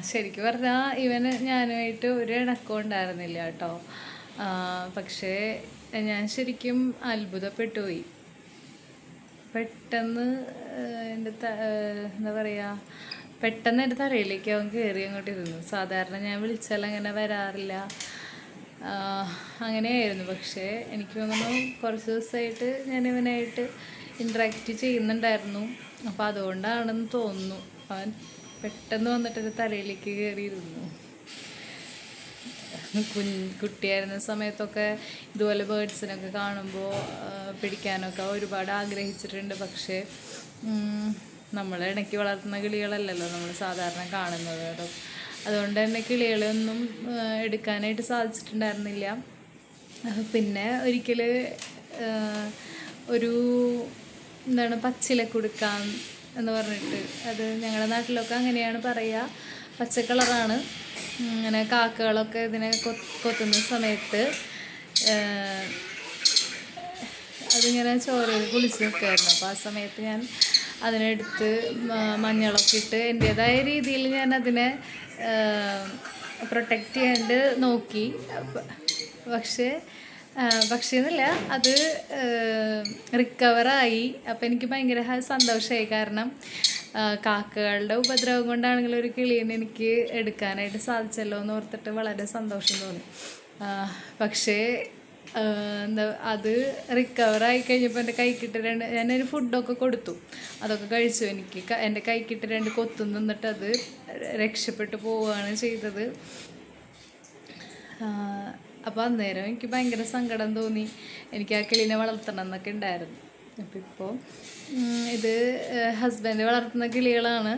ശരിക്കും പറഞ്ഞാൽ ഇവന് ഞാനുമായിട്ട് ഒരു ഇണക്കം ഉണ്ടായിരുന്നില്ല കേട്ടോ. പക്ഷേ ഞാൻ ശരിക്കും അത്ഭുതപ്പെട്ടു പോയി. പെട്ടെന്ന് എൻ്റെ എന്താ പറയുക, പെട്ടെന്ന് എൻ്റെ തലയിലേക്ക് അവൻ കയറി അങ്ങോട്ടിരുന്നു. സാധാരണ ഞാൻ വിളിച്ചാൽ അങ്ങനെ വരാറില്ല, അങ്ങനെയായിരുന്നു. പക്ഷേ എനിക്ക് തോന്നുന്നു കുറച്ച് ദിവസമായിട്ട് ഞാൻ ഇവനായിട്ട് ഇൻട്രാക്റ്റ് ചെയ്യുന്നുണ്ടായിരുന്നു. അപ്പോൾ അതുകൊണ്ടാണെന്ന് തോന്നുന്നു അവൻ പെട്ടെന്ന് വന്നിട്ടൊരു തലയിലേക്ക് കയറിയിരുന്നു. കുട്ടിയായിരുന്ന സമയത്തൊക്കെ ഇതുപോലെ ബേർഡ്സിനൊക്കെ കാണുമ്പോൾ പിടിക്കാനൊക്കെ ഒരുപാട് ആഗ്രഹിച്ചിട്ടുണ്ട്. പക്ഷേ നമ്മൾ ഇണക്കി വളർത്തുന്ന കിളികളല്ലല്ലോ നമ്മൾ സാധാരണ കാണുന്നത്. അതുകൊണ്ട് തന്നെ കിളികളെയൊന്നും എടുക്കാനായിട്ട് സാധിച്ചിട്ടുണ്ടായിരുന്നില്ല. പിന്നെ ഒരിക്കൽ ഒരു പച്ചിലക്കുടുക്കാൻ എന്ന് പറഞ്ഞിട്ട്, അത് ഞങ്ങളുടെ നാട്ടിലൊക്കെ അങ്ങനെയാണ് പറയുക. പച്ച കളറാണ്. ഇങ്ങനെ കാക്കകളൊക്കെ ഇതിനെ കൊത്തുന്ന സമയത്ത് അതിങ്ങനെ ചോരയിൽ കുളിച്ച് നിൽക്കുമായിരുന്നു. അപ്പോൾ ആ സമയത്ത് ഞാൻ അതിനെടുത്ത് മഞ്ഞളൊക്കെ ഇട്ട് എൻ്റേതായ രീതിയിൽ ഞാൻ അതിനെ പ്രൊട്ടക്റ്റ് ചെയ്യാണ്ട് നോക്കി. പക്ഷേ എന്നല്ല, അത് റിക്കവറായി. അപ്പോൾ എനിക്ക് ഭയങ്കര സന്തോഷമായി. കാരണം കാക്കകളുടെ ഉപദ്രവം കൊണ്ടാണെങ്കിലും ഒരു കിളീനെ എനിക്ക് എടുക്കാനായിട്ട് സാധിച്ചല്ലോ എന്ന് ഓർത്തിട്ട് വളരെ സന്തോഷം തോന്നി. പക്ഷേ അത് റിക്കവറായി കഴിഞ്ഞപ്പോൾ എൻ്റെ കൈക്കിട്ട് ഞാനൊരു ഫുഡൊക്കെ കൊടുത്തു, അതൊക്കെ കഴിച്ചു. എൻ്റെ കൈക്കിട്ട് 2 കൊത്തും നിന്നിട്ട് അത് രക്ഷപ്പെട്ടു പോവുകയാണ് ചെയ്തത്. അപ്പോൾ അന്നേരം എനിക്ക് ഭയങ്കര സങ്കടം തോന്നി. എനിക്ക് ആ കിളീനെ വളർത്തണം എന്നൊക്കെ ഉണ്ടായിരുന്നു. അപ്പോൾ ഇപ്പോൾ ഇത് ഹസ്ബൻഡ് വളർത്തുന്ന കിളികളാണ്.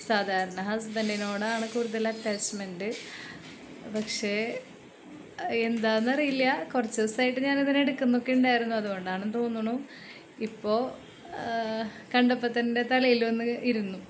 സാധാരണ ഹസ്ബൻഡിനോടാണ് കൂടുതൽ അറ്റാച്ച്മെൻറ്റ്. പക്ഷേ എന്താണെന്നറിയില്ല, കുറച്ച് ദിവസമായിട്ട് ഞാനിതിനെ എടുക്കുന്നൊക്കെ ഉണ്ടായിരുന്നു. അതുകൊണ്ടാണെന്ന് തോന്നുന്നു ഇപ്പോൾ കണ്ടപ്പോൾ തന്നെ തലയിൽ വന്ന് ഇരുന്നു.